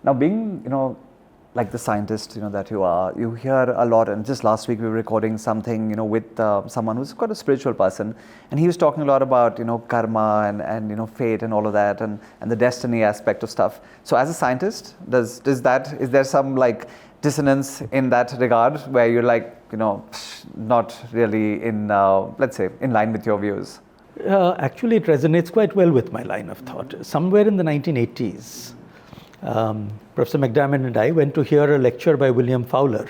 Now, being, like the scientist, that you are, you hear a lot. And just last week we were recording something, with someone who's quite a spiritual person, and he was talking a lot about, karma and fate and all of that, and the destiny aspect of stuff. So, as a scientist, is there some like dissonance in that regard where you're like, not really in, let's say, in line with your views? Actually, it resonates quite well with my line of thought. Somewhere in the 1980s, Professor McDermott and I went to hear a lecture by William Fowler,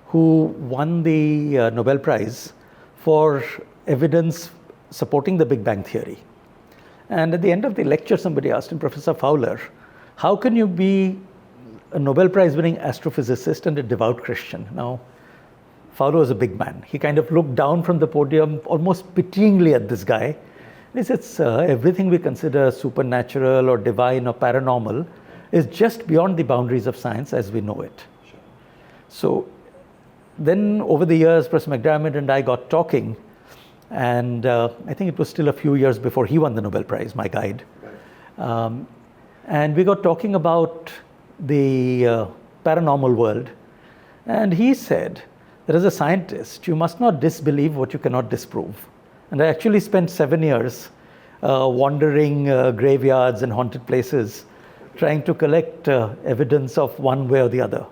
who won the Nobel Prize for evidence supporting the Big Bang Theory. And at the end of the lecture, somebody asked him, Professor Fowler, how can you be a Nobel Prize winning astrophysicist and a devout Christian? Now, Fowler was a big man. He kind of looked down from the podium almost pityingly at this guy. And he said, sir, everything we consider supernatural or divine or paranormal is just beyond the boundaries of science as we know it. Sure. So then over the years, Professor McDermott and I got talking, and I think it was still a few years before he won the Nobel Prize, my guide. Right. And we got talking about the paranormal world, and he said that as a scientist, you must not disbelieve what you cannot disprove. And I actually spent 7 years wandering graveyards and haunted places, trying to collect evidence of one way or the other.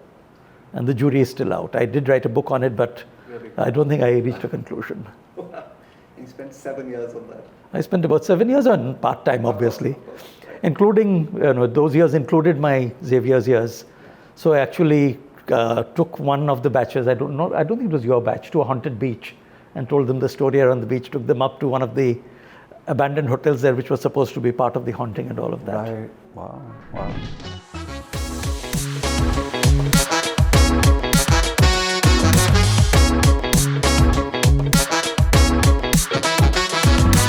And the jury is still out. I did write a book on it, but really? I don't think I reached a conclusion. You spent 7 years on that? I spent about 7 years on part-time, obviously, including, those years included my Xavier's years. So I actually took one of the batches, I don't think it was your batch, to a haunted beach and told them the story around the beach, took them up to one of the abandoned hotels there, which was supposed to be part of the haunting and all of that. Right. Wow.